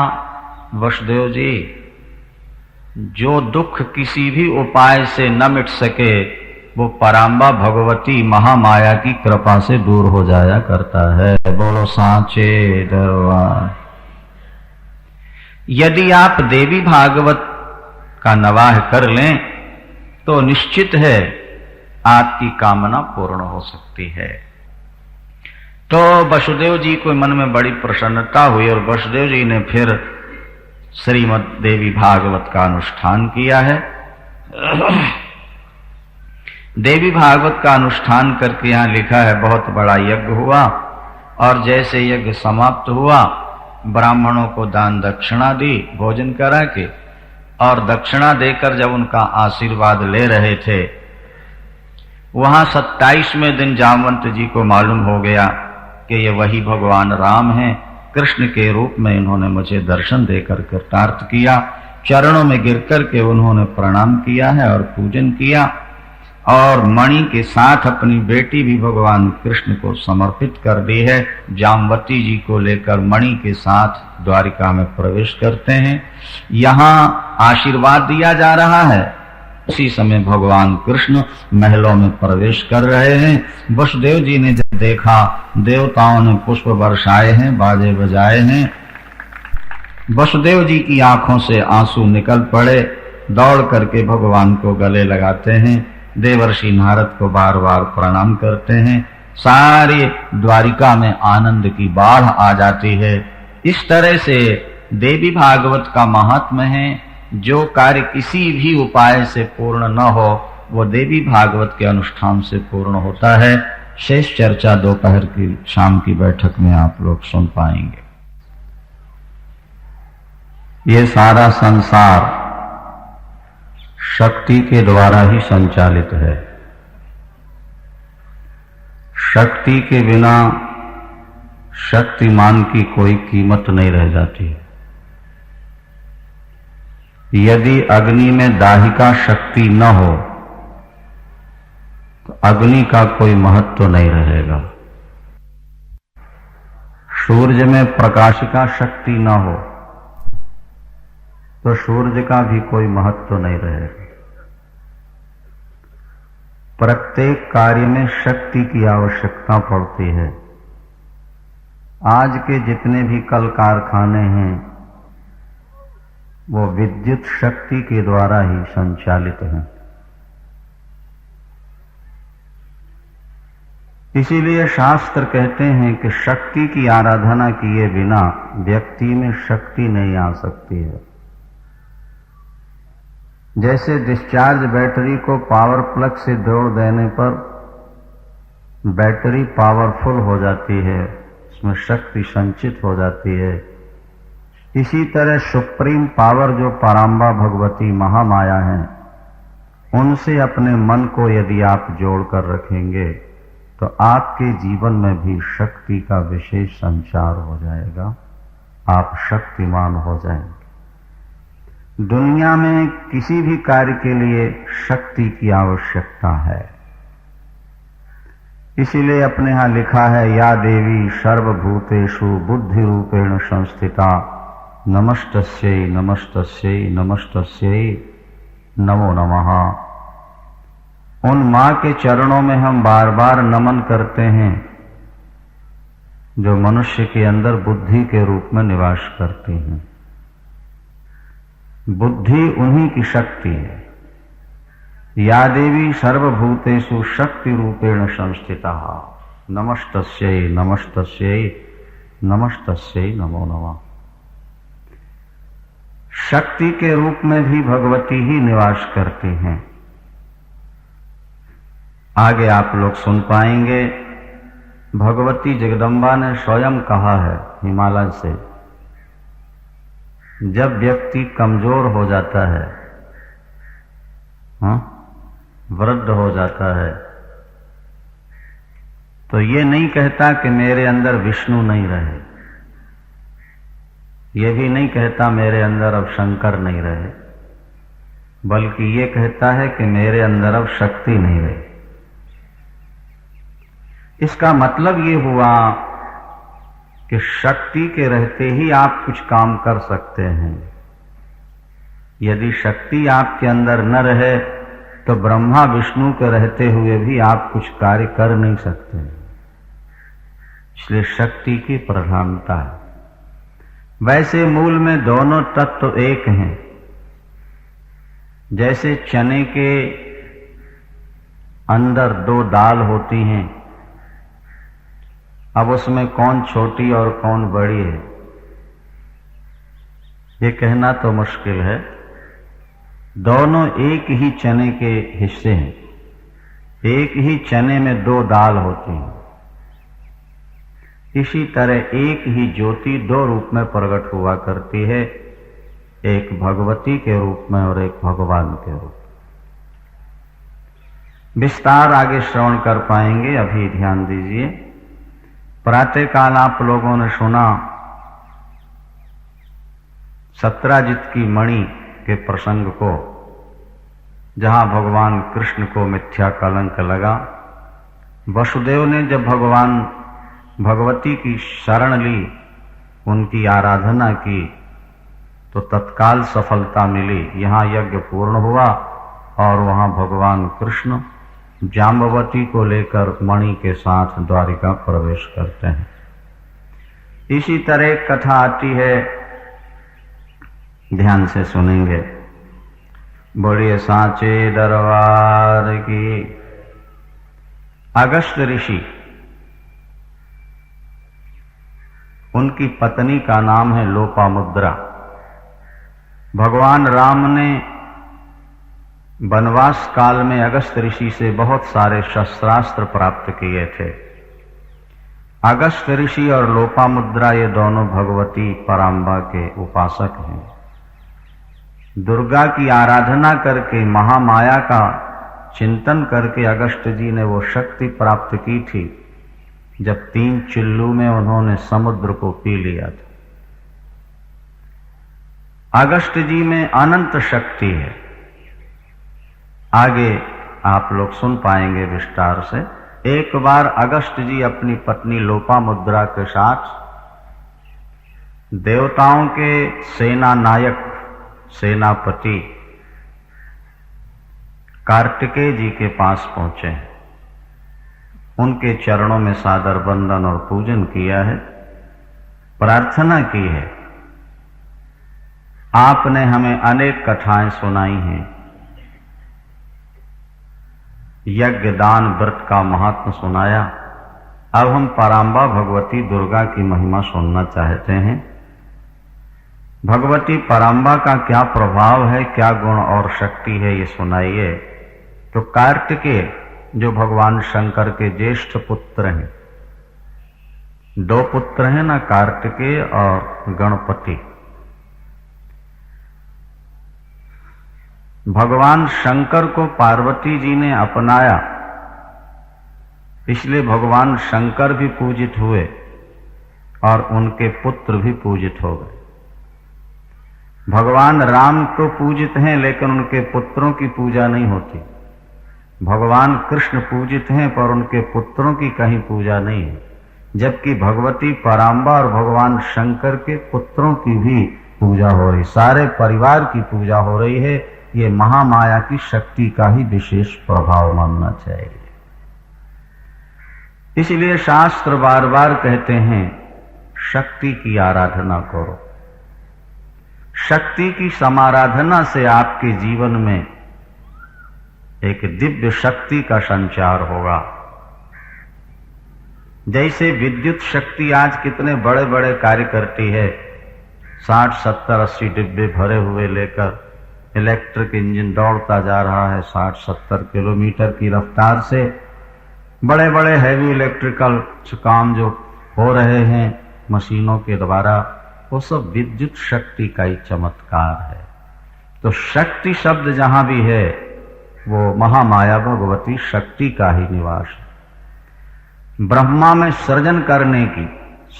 वसुदेव जी, जो दुख किसी भी उपाय से न मिट सके वो पराम्बा भगवती महामाया की कृपा से दूर हो जाया करता है। बोलो सांचे दरबार। यदि आप देवी भागवत का नवाह कर लें तो निश्चित है आपकी कामना पूर्ण हो सकती है। तो वसुदेव जी को मन में बड़ी प्रसन्नता हुई और वसुदेव जी ने फिर श्रीमद् देवी भागवत का अनुष्ठान किया है। देवी भागवत का अनुष्ठान करके यहां लिखा है बहुत बड़ा यज्ञ हुआ और जैसे यज्ञ समाप्त हुआ ब्राह्मणों को दान दक्षिणा दी भोजन करा के, और दक्षिणा देकर जब उनका आशीर्वाद ले रहे थे वहां 27वें दिन जामवंत जी को मालूम हो गया कि ये वही भगवान राम हैं। कृष्ण के रूप में इन्होंने मुझे दर्शन देकर कृतार्थ किया। चरणों में गिरकर के उन्होंने प्रणाम किया है और पूजन किया और मणि के साथ अपनी बेटी भी भगवान कृष्ण को समर्पित कर दी है। जामवती जी को लेकर मणि के साथ द्वारिका में प्रवेश करते हैं। यहाँ आशीर्वाद दिया जा रहा है, उसी समय भगवान कृष्ण महलों में प्रवेश कर रहे हैं। वसुदेव जी ने जब देखा, देवताओं ने पुष्प बरसाए हैं, बाजे बजाए हैं। वसुदेव जी की आंखों से आंसू निकल पड़े, दौड़ करके भगवान को गले लगाते हैं। देवर्षि नारद को बार बार प्रणाम करते हैं। सारी द्वारिका में आनंद की बाढ़ आ जाती है। इस तरह से देवी भागवत का महात्म्य है। जो कार्य किसी भी उपाय से पूर्ण न हो वो देवी भागवत के अनुष्ठान से पूर्ण होता है। शेष चर्चा दोपहर की शाम की बैठक में आप लोग सुन पाएंगे। ये सारा संसार शक्ति के द्वारा ही संचालित है। शक्ति के बिना शक्तिमान की कोई कीमत नहीं रह जाती। यदि अग्नि में दाहिका शक्ति न हो तो अग्नि का कोई महत्व नहीं रहेगा। सूर्य में प्रकाशिका शक्ति न हो तो सूर्य का भी कोई महत्व नहीं रहेगा। प्रत्येक कार्य में शक्ति की आवश्यकता पड़ती है। आज के जितने भी कल कारखाने हैं वो विद्युत शक्ति के द्वारा ही संचालित हैं। इसीलिए शास्त्र कहते हैं कि शक्ति की आराधना किए बिना व्यक्ति में शक्ति नहीं आ सकती है। जैसे डिस्चार्ज बैटरी को पावर प्लग से जोड़ देने पर बैटरी पावरफुल हो जाती है, उसमें शक्ति संचित हो जाती है। इसी तरह सुप्रीम पावर जो पराम्बा भगवती महामाया है, उनसे अपने मन को यदि आप जोड़कर रखेंगे तो आपके जीवन में भी शक्ति का विशेष संचार हो जाएगा। आप शक्तिमान हो जाएंगे। दुनिया में किसी भी कार्य के लिए शक्ति की आवश्यकता है। इसीलिए अपने यहां लिखा है, या देवी सर्वभूतेषु बुद्धि रूपेण संस्थिता नमस्तस्यै नमस्तस्यै नमस्तस्यै नमो नमः। उन मां के चरणों में हम बार बार नमन करते हैं जो मनुष्य के अंदर बुद्धि के रूप में निवास करती हैं। बुद्धि उन्हीं की शक्ति है। या देवी सर्वभूतेषु शक्ति रूपेण संस्थिता नमस्तस्यै नमस्तस्यै नमस्तस्यै नमो नमः। शक्ति के रूप में भी भगवती ही निवास करती हैं। आगे आप लोग सुन पाएंगे, भगवती जगदम्बा ने स्वयं कहा है हिमालय से, जब व्यक्ति कमजोर हो जाता है, वृद्ध हो जाता है, तो ये नहीं कहता कि मेरे अंदर विष्णु नहीं रहे, ये भी नहीं कहता मेरे अंदर अब शंकर नहीं रहे। बल्कि ये कहता है कि मेरे अंदर अब शक्ति नहीं रही। इसका मतलब ये हुआ कि शक्ति के रहते ही आप कुछ काम कर सकते हैं। यदि शक्ति आपके अंदर न रहे तो ब्रह्मा विष्णु के रहते हुए भी आप कुछ कार्य कर नहीं सकते। इसलिए शक्ति की प्रधानता है। वैसे मूल में दोनों तत्व एक हैं। जैसे चने के अंदर दो दाल होती हैं, अब उसमें कौन छोटी और कौन बड़ी है ये कहना तो मुश्किल है। दोनों एक ही चने के हिस्से हैं, एक ही चने में दो दाल होती हैं। इसी तरह एक ही ज्योति दो रूप में प्रकट हुआ करती है, एक भगवती के रूप में और एक भगवान के रूप में। विस्तार आगे श्रवण कर पाएंगे, अभी ध्यान दीजिए। प्रातःकाल आप लोगों ने सुना सत्राजित की मणि के प्रसंग को, जहां भगवान कृष्ण को मिथ्या कलंक लगा। वसुदेव ने जब भगवान भगवती की शरण ली, उनकी आराधना की, तो तत्काल सफलता मिली। यहाँ यज्ञ पूर्ण हुआ और वहां भगवान कृष्ण जाम्बवती को लेकर मणि के साथ द्वारिका प्रवेश करते हैं। इसी तरह कथा आती है, ध्यान से सुनेंगे। बड़े सांचे दरबार की। अगस्त ऋषि, उनकी पत्नी का नाम है लोपामुद्रा। भगवान राम ने वनवास काल में अगस्त ऋषि से बहुत सारे शस्त्रास्त्र प्राप्त किए थे। अगस्त ऋषि और लोपामुद्रा ये दोनों भगवती पराम्बा के उपासक हैं। दुर्गा की आराधना करके, महामाया का चिंतन करके अगस्त जी ने वो शक्ति प्राप्त की थी जब 3 चिल्लू में उन्होंने समुद्र को पी लिया था। अगस्त जी में अनंत शक्ति है। आगे आप लोग सुन पाएंगे विस्तार से। एक बार अगस्त जी अपनी पत्नी लोपामुद्रा के साथ देवताओं के सेना नायक, सेनापति कार्तिकेय जी के पास पहुंचे। उनके चरणों में सादर वंदन और पूजन किया है, प्रार्थना की है। आपने हमें अनेक कथाएं सुनाई हैं, यज्ञ दान व्रत का महात्म सुनाया। अब हम पराम्बा भगवती दुर्गा की महिमा सुनना चाहते हैं। भगवती पराम्बा का क्या प्रभाव है, क्या गुण और शक्ति है, ये सुनाइए। तो कार्तिकेय जो भगवान शंकर के ज्येष्ठ पुत्र हैं, 2 पुत्र हैं ना, कार्तिकेय और गणपति। भगवान शंकर को पार्वती जी ने अपनाया, इसलिए भगवान शंकर भी पूजित हुए और उनके पुत्र भी पूजित हो गए। भगवान राम तो पूजित हैं, लेकिन उनके पुत्रों की पूजा नहीं होती। भगवान कृष्ण पूजित हैं, पर उनके पुत्रों की कहीं पूजा नहीं है। जबकि भगवती पराम्बा और भगवान शंकर के पुत्रों की भी पूजा हो रही, सारे परिवार की पूजा हो रही है। ये महामाया की शक्ति का ही विशेष प्रभाव मानना चाहिए। इसलिए शास्त्र बार बार कहते हैं शक्ति की आराधना करो। शक्ति की समाराधना से आपके जीवन में एक दिव्य शक्ति का संचार होगा। जैसे विद्युत शक्ति आज कितने बड़े बड़े कार्य करती है, 60, 70, 80 डिब्बे भरे हुए लेकर इलेक्ट्रिक इंजन दौड़ता जा रहा है 60-70 किलोमीटर की रफ्तार से। बड़े बड़े हैवी इलेक्ट्रिकल काम जो हो रहे हैं मशीनों के द्वारा, वो सब विद्युत शक्ति का ही चमत्कार है। तो शक्ति शब्द जहां भी है वो महामाया भगवती शक्ति का ही निवास है। ब्रह्मा में सृजन करने की,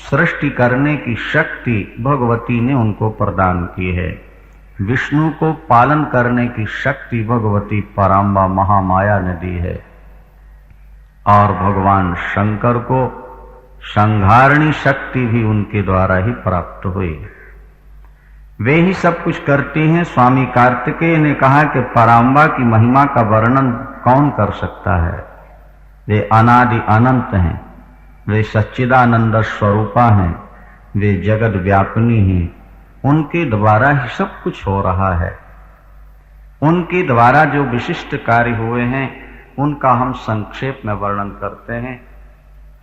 सृष्टि करने की शक्ति भगवती ने उनको प्रदान की है। विष्णु को पालन करने की शक्ति भगवती पराम्बा महामाया ने दी है और भगवान शंकर को संहारणी शक्ति भी उनके द्वारा ही प्राप्त हुई। वे ही सब कुछ करती हैं। स्वामी कार्तिकेय ने कहा कि पराम्बा की महिमा का वर्णन कौन कर सकता है। वे अनादि अनंत हैं, वे सच्चिदानंद स्वरूपा हैं, वे जगत व्यापिनी हैं। उनके द्वारा ही सब कुछ हो रहा है। उनके द्वारा जो विशिष्ट कार्य हुए हैं उनका हम संक्षेप में वर्णन करते हैं।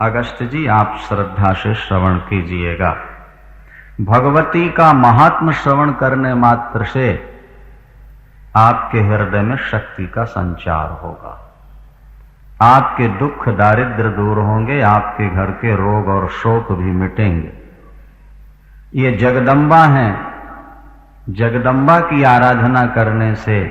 अगस्त जी आप श्रद्धा से श्रवण कीजिएगा। भगवती का महात्म श्रवण करने मात्र से आपके हृदय में शक्ति का संचार होगा, आपके दुख दारिद्र्य दूर होंगे, आपके घर के रोग और शोक भी मिटेंगे। ये जगदम्बा हैं। जगदम्बा की आराधना करने से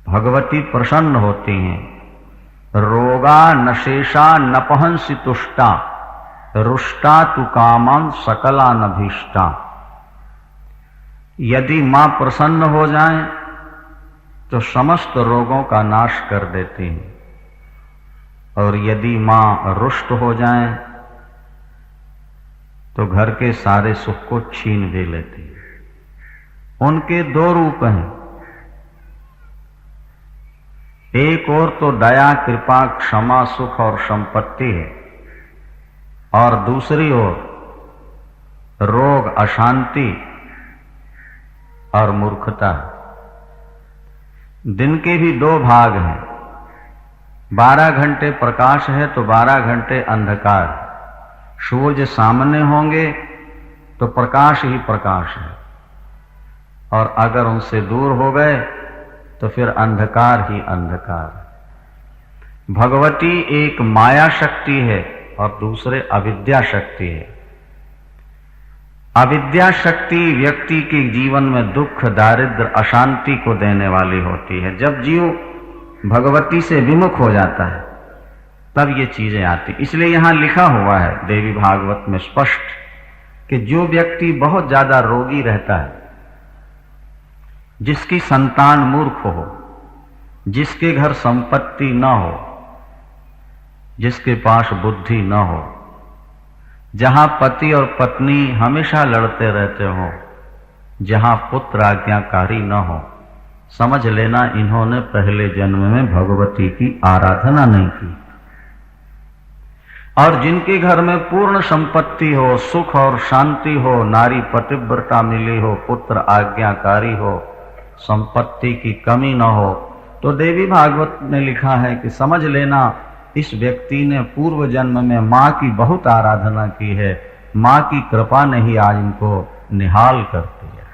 भगवती प्रसन्न होती हैं। रोगा नशेषा नपहंसि तुष्टा रुष्टा तु कामं सकला नभीष्टा। यदि मां प्रसन्न हो जाएं तो समस्त रोगों का नाश कर देती हैं, और यदि मां रुष्ट हो जाएं तो घर के सारे सुख को छीन भी लेती है। उनके दो रूप हैं, एक ओर तो दया कृपा क्षमा सुख और संपत्ति है, और दूसरी ओर रोग अशांति और मूर्खता। दिन के भी दो भाग हैं। 12 घंटे प्रकाश है तो 12 घंटे अंधकार। सूर्य सामने होंगे तो प्रकाश ही प्रकाश है, और अगर उनसे दूर हो गए तो फिर अंधकार ही अंधकार। भगवती एक माया शक्ति है और दूसरे अविद्या शक्ति है। अविद्या शक्ति व्यक्ति के जीवन में दुख दारिद्र्य अशांति को देने वाली होती है। जब जीव भगवती से विमुख हो जाता है तब ये चीजें आती। इसलिए यहां लिखा हुआ है देवी भागवत में स्पष्ट कि जो व्यक्ति बहुत ज्यादा रोगी रहता है, जिसकी संतान मूर्ख हो, जिसके घर संपत्ति न हो, जिसके पास बुद्धि न हो, जहां पति और पत्नी हमेशा लड़ते रहते हो, जहां पुत्र आज्ञाकारी न हो, समझ लेना इन्होंने पहले जन्म में भगवती की आराधना नहीं की। और जिनके घर में पूर्ण संपत्ति हो, सुख और शांति हो, नारी पतिव्रता मिली हो, पुत्र आज्ञाकारी हो, संपत्ति की कमी न हो, तो देवी भागवत ने लिखा है कि समझ लेना इस व्यक्ति ने पूर्व जन्म में मां की बहुत आराधना की है। मां की कृपा ने ही आज इनको निहाल करती है।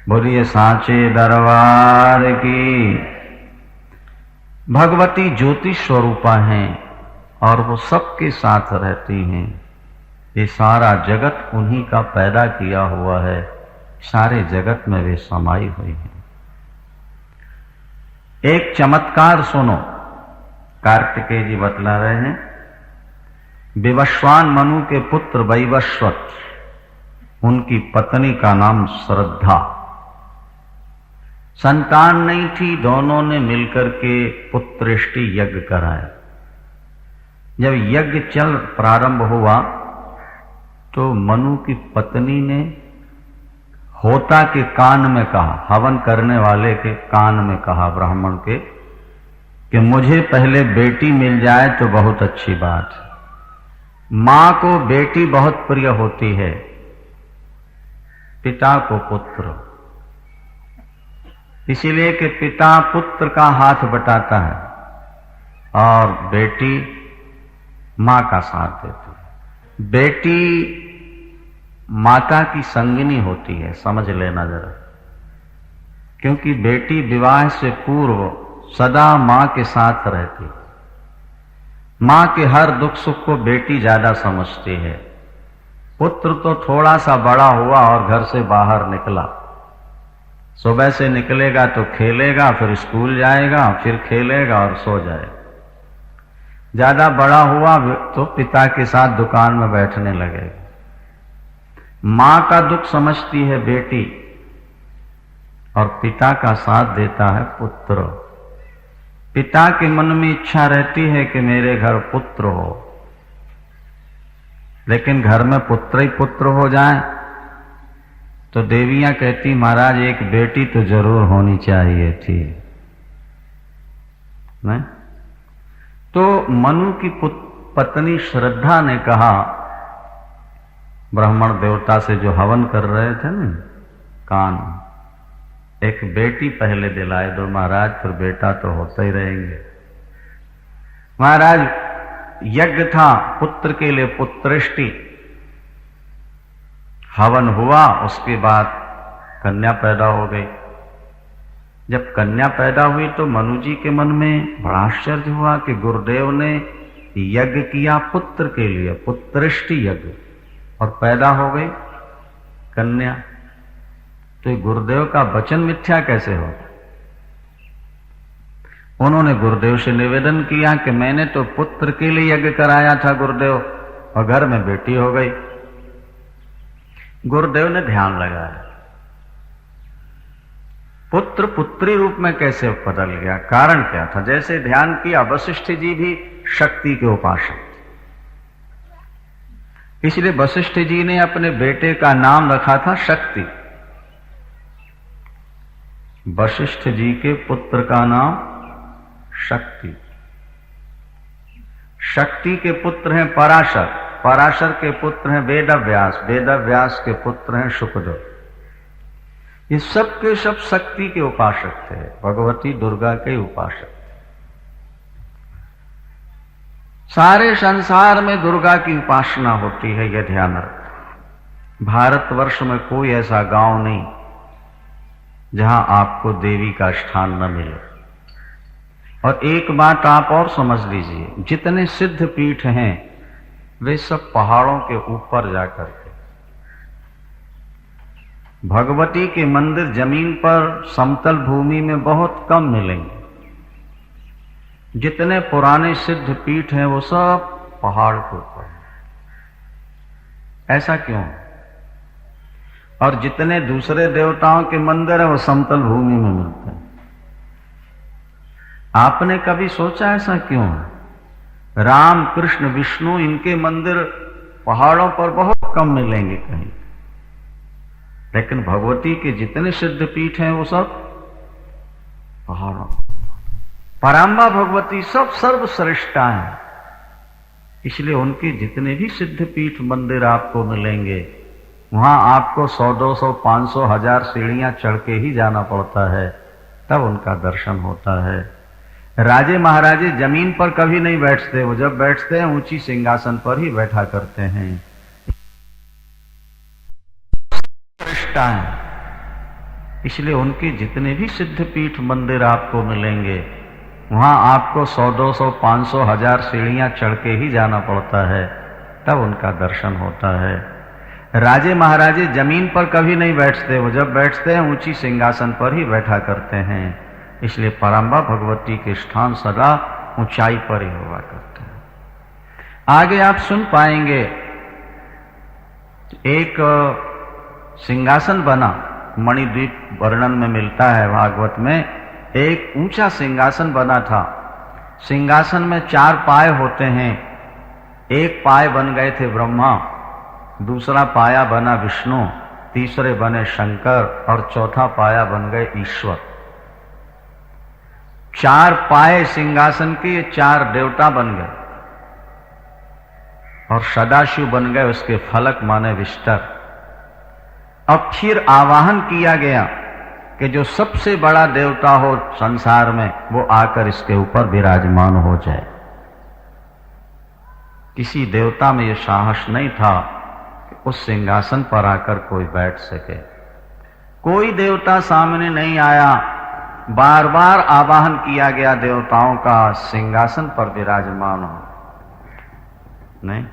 बोलिए सांचे दरबार की। भगवती ज्योति स्वरूपा हैं और वो सबके साथ रहती हैं। ये सारा जगत उन्हीं का पैदा किया हुआ है, सारे जगत में वे समाई हुई हैं। एक चमत्कार सुनो, कार्तिकेय जी बतला रहे हैं। विवस्वान मनु के पुत्र वैवस्वत, उनकी पत्नी का नाम श्रद्धा। संतान नहीं थी, दोनों ने मिलकर के पुत्रेष्टि यज्ञ कराया। जब यज्ञ चल प्रारंभ हुआ तो मनु की पत्नी ने होता के कान में कहा, हवन करने वाले के कान में कहा, ब्राह्मण के, कि मुझे पहले बेटी मिल जाए तो बहुत अच्छी बात है। मां को बेटी बहुत प्रिय होती है, पिता को पुत्र, इसीलिए कि पिता पुत्र का हाथ बटाता है और बेटी मां का साथ देती है। बेटी माता की संगिनी होती है, समझ लेना जरा, क्योंकि बेटी विवाह से पूर्व सदा मां के साथ रहती है। मां के हर दुख सुख को बेटी ज्यादा समझती है। पुत्र तो थोड़ा सा बड़ा हुआ और घर से बाहर निकला, सुबह से निकलेगा तो खेलेगा, फिर स्कूल जाएगा, फिर खेलेगा और सो जाएगा। ज्यादा बड़ा हुआ तो पिता के साथ दुकान में बैठने लगेगा। मां का दुख समझती है बेटी और पिता का साथ देता है पुत्र। पिता के मन में इच्छा रहती है कि मेरे घर पुत्र हो, लेकिन घर में पुत्र ही पुत्र हो जाए तो देवियां कहती महाराज एक बेटी तो जरूर होनी चाहिए थी। नहीं? तो मनु की पत्नी श्रद्धा ने कहा, ब्राह्मण देवता से जो हवन कर रहे थे ना कान, एक बेटी पहले दिलाए दो महाराज, फिर बेटा तो होता ही रहेंगे। महाराज यज्ञ था पुत्र के लिए, पुत्रष्टि हवन हुआ, उसके बाद कन्या पैदा हो गई। जब कन्या पैदा हुई तो मनु जी के मन में बड़ा आश्चर्य हुआ कि गुरुदेव ने यज्ञ किया पुत्र के लिए, पुत्रष्टि यज्ञ, और पैदा हो गई कन्या। तो गुरुदेव का वचन मिथ्या कैसे हो? उन्होंने गुरुदेव से निवेदन किया कि मैंने तो पुत्र के लिए यज्ञ कराया था गुरुदेव, और घर में बेटी हो गई। गुरुदेव ने ध्यान लगाया, पुत्र पुत्री रूप में कैसे बदल गया, कारण क्या था? जैसे ध्यान किया, वशिष्ठ जी भी शक्ति के उपासक, इसलिए वशिष्ठ जी ने अपने बेटे का नाम रखा था शक्ति। वशिष्ठ जी के पुत्र का नाम शक्ति। शक्ति के पुत्र हैं पराशर, पराशर के पुत्र हैं वेदव्यास, वेदव्यास के पुत्र हैं शुकदेव। ये सब के सब शक्ति के उपासक थे, भगवती दुर्गा के उपासक थे। सारे संसार में दुर्गा की उपासना होती है, यह ध्यान रखना। भारतवर्ष में कोई ऐसा गांव नहीं जहां आपको देवी का स्थान न मिले। और एक बात आप और समझ लीजिए, जितने सिद्ध पीठ हैं वे सब पहाड़ों के ऊपर जाकर के। भगवती के मंदिर जमीन पर समतल भूमि में बहुत कम मिलेंगे। जितने पुराने सिद्ध पीठ हैं वो सब पहाड़ के ऊपर हैं। ऐसा क्यों? और जितने दूसरे देवताओं के मंदिर हैं वो समतल भूमि में मिलते हैं। आपने कभी सोचा ऐसा क्यों? राम कृष्ण विष्णु इनके मंदिर पहाड़ों पर बहुत कम मिलेंगे कहीं, लेकिन भगवती के जितने सिद्ध पीठ हैं वो सब पहाड़ों। पराम्बा भगवती सब सर्वश्रेष्ठा हैं, इसलिए उनके जितने भी सिद्ध पीठ मंदिर आपको मिलेंगे वहां आपको 100, 200, 500, 1000 सीढ़ियां चढ़ के ही जाना पड़ता है, तब उनका दर्शन होता है। राजे महाराजे जमीन पर कभी नहीं बैठते, वो जब बैठते हैं ऊंची सिंहासन पर ही बैठा करते हैं। इसलिए उनके जितने भी सिद्ध पीठ मंदिर आपको मिलेंगे वहां आपको 100, 200, 500, 1000 सीढ़ियां चढ़ के ही जाना पड़ता है, तब उनका दर्शन होता है। राजे महाराजे जमीन पर कभी नहीं बैठते, वो जब बैठते हैं ऊंची सिंहासन पर ही बैठा करते हैं। इसलिए पराम्बा भगवती के स्थान सदा ऊंचाई पर ही हुआ करते हैं। आगे आप सुन पाएंगे, एक सिंहासन बना, मणिद्वीप वर्णन में मिलता है भागवत में। एक ऊंचा सिंहासन बना था। सिंहासन में 4 पाए होते हैं। एक पाए बन गए थे ब्रह्मा, दूसरा पाया बना विष्णु, तीसरे बने शंकर और चौथा पाया बन गए ईश्वर। 4 पाए सिंहासन के 4 देवता बन गए और सदाशिव बन गए उसके फलक माने विस्तर। अब फिर आवाहन किया गया कि जो सबसे बड़ा देवता हो संसार में वो आकर इसके ऊपर विराजमान हो जाए। किसी देवता में यह साहस नहीं था कि उस सिंहासन पर आकर कोई बैठ सके। कोई देवता सामने नहीं आया। बार बार आवाहन किया गया देवताओं का, सिंहासन पर विराजमान हो नहीं।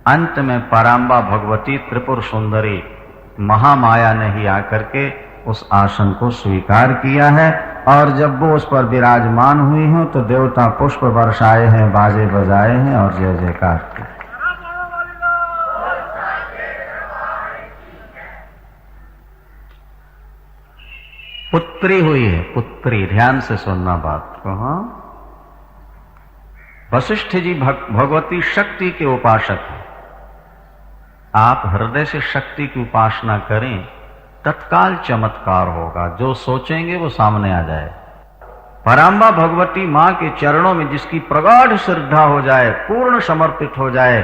अंत में पराम्बा भगवती त्रिपुर सुंदरी महामाया ने ही आकर के उस आसन को स्वीकार किया है। और जब वो उस पर विराजमान हुई हो तो देवता पुष्प बरसाए हैं, बाजे बजाए हैं और जय जयकार की। पुत्री हुई है, पुत्री। ध्यान से सुनना बात को। हाँ, वशिष्ठ जी भगवती शक्ति के उपासक हैं। आप हृदय से शक्ति की उपासना करें, तत्काल चमत्कार होगा। जो सोचेंगे वो सामने आ जाए। पराम्बा भगवती मां के चरणों में जिसकी प्रगाढ़ श्रद्धा हो जाए, पूर्ण समर्पित हो जाए,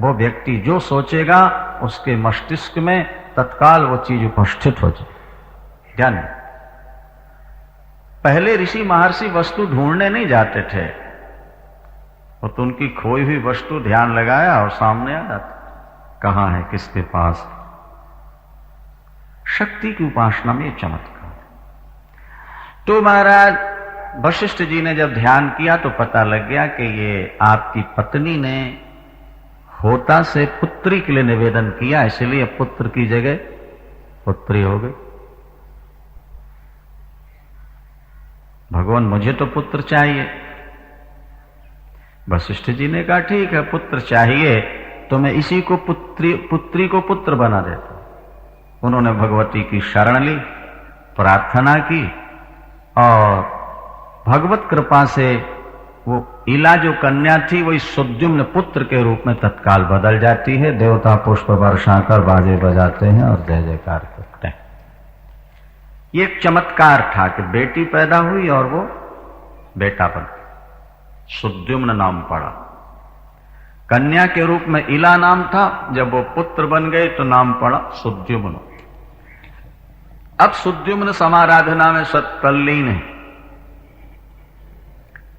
वो व्यक्ति जो सोचेगा उसके मस्तिष्क में तत्काल वो चीज उपस्थित हो जाए। ध्यान। पहले ऋषि महर्षि वस्तु ढूंढने नहीं जाते थे, वो तो उनकी खोई हुई वस्तु ध्यान लगाया और सामने आ जाती। कहां है, किसके पास? शक्ति की उपासना में चमत्कार। तो महाराज वशिष्ठ जी ने जब ध्यान किया तो पता लग गया कि ये आपकी पत्नी ने होता से पुत्री के लिए निवेदन किया, इसलिए पुत्र की जगह पुत्री हो गई। भगवान मुझे तो पुत्र चाहिए। वशिष्ठ जी ने कहा ठीक है, पुत्र चाहिए तो मैं इसी को पुत्री को पुत्र बना देता हूं। उन्होंने भगवती की शरण ली, प्रार्थना की और भगवत कृपा से वो इला जो कन्या थी वही सुद्युम्न पुत्र के रूप में तत्काल बदल जाती है। देवता पुष्प वर्षा कर बाजे बजाते हैं और जय जयकार करते हैं। ये एक चमत्कार था कि बेटी पैदा हुई और वो बेटा बन, सुद्युम्न नाम पड़ा। कन्या के रूप में इला नाम था, जब वो पुत्र बन गए तो नाम पड़ा सुद्युम्न। अब सुद्युम्न समाराधना में तल्लीन है,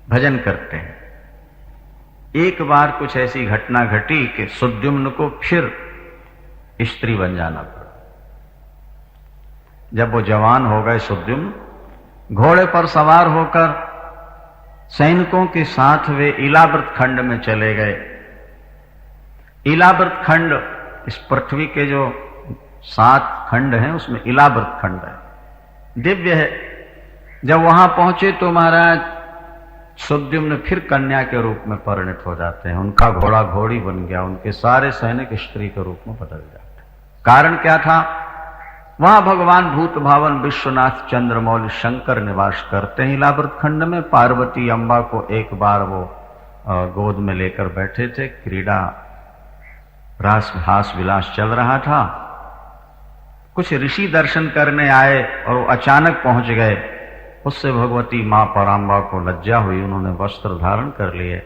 भजन करते हैं। एक बार कुछ ऐसी घटना घटी कि सुद्युम्न को फिर स्त्री बन जाना पड़ा। जब वो जवान हो गए सुद्युम्न, घोड़े पर सवार होकर सैनिकों के साथ वे इलाव्रत खंड में चले गए। इलाव्रत खंड इस पृथ्वी के जो 7 खंड हैं उसमें इलाव्रत खंड है, दिव्य है। जब वहां पहुंचे तो महाराज सुद्युम्न फिर कन्या के रूप में परिणत हो जाते हैं। उनका घोड़ा घोड़ी बन गया, उनके सारे सैनिक स्त्री के रूप में बदल जाते। कारण क्या था? वहां भगवान भूत भावन विश्वनाथ चंद्रमौली शंकर निवास करते हैं इलाव्रत खंड में। पार्वती अम्बा को एक बार वो गोद में लेकर बैठे थे, क्रीड़ा रास हास विलास चल रहा था। कुछ ऋषि दर्शन करने आए और वो अचानक पहुंच गए। उससे भगवती मां पराम्बा को लज्जा हुई, उन्होंने वस्त्र धारण कर लिए,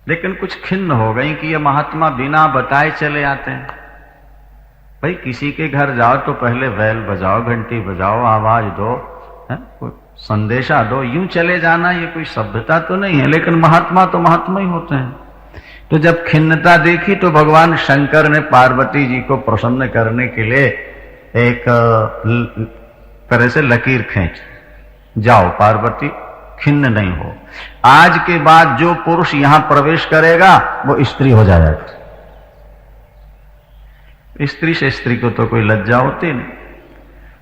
लेकिन कुछ खिन्न हो गई कि ये महात्मा बिना बताए चले आते हैं। भाई किसी के घर जाओ तो पहले बैल बजाओ, घंटी बजाओ, आवाज दो, कोई संदेशा दो, यूं चले जाना ये कोई सभ्यता तो नहीं है। लेकिन महात्मा तो महात्मा ही होते हैं। तो जब खिन्नता देखी तो भगवान शंकर ने पार्वती जी को प्रसन्न करने के लिए एक तरह से लकीर खींच, जाओ पार्वती खिन्न नहीं हो, आज के बाद जो पुरुष यहां प्रवेश करेगा वो स्त्री हो जाएगा। स्त्री से स्त्री को तो कोई लज्जा होती नहीं।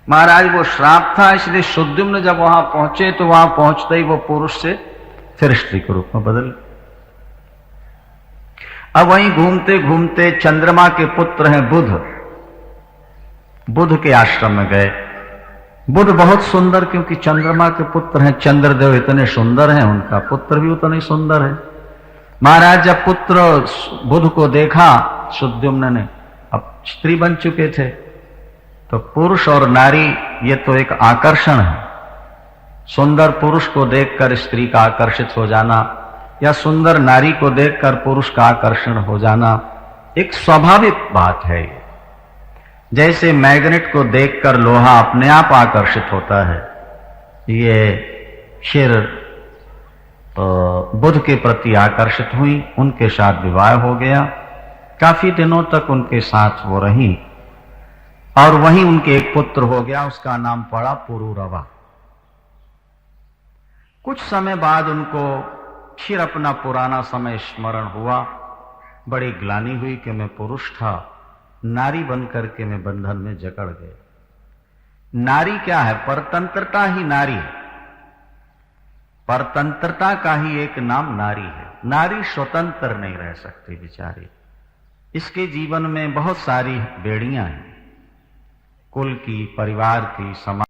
महाराज वो श्राप था, इसलिए सुद्युम्न जब वहां पहुंचे तो वहां पहुंचते ही वो पुरुष से फिर स्त्री के रूप में बदल। अब वहीं घूमते घूमते चंद्रमा के पुत्र हैं बुध, बुध के आश्रम में गए। बुध बहुत सुंदर, क्योंकि चंद्रमा के पुत्र हैं, चंद्रदेव इतने सुंदर हैं, उनका पुत्र भी उतना ही सुंदर है। महाराज जब पुत्र बुध को देखा सुद्युम्न ने, अब स्त्री बन चुके थे, तो पुरुष और नारी ये तो एक आकर्षण है। सुंदर पुरुष को देखकर स्त्री का आकर्षित हो जाना या सुंदर नारी को देखकर पुरुष का आकर्षण हो जाना एक स्वाभाविक बात है। जैसे मैग्नेट को देखकर लोहा अपने आप आकर्षित होता है, ये शिर बुध के प्रति आकर्षित हुई, उनके साथ विवाह हो गया। काफी दिनों तक उनके साथ वो रही और वहीं उनके एक पुत्र हो गया, उसका नाम पड़ा पुरूरवा। कुछ समय बाद उनको फिर अपना पुराना समय स्मरण हुआ। बड़ी ग्लानि हुई कि मैं पुरुष था, नारी बनकर के मैं बंधन में जकड़ गए। नारी क्या है? परतंत्रता ही नारी है। परतंत्रता का ही एक नाम नारी है। नारी स्वतंत्र नहीं रह सकती बेचारी। इसके जीवन में बहुत सारी बेड़ियां हैं, कुल की, परिवार की, समाज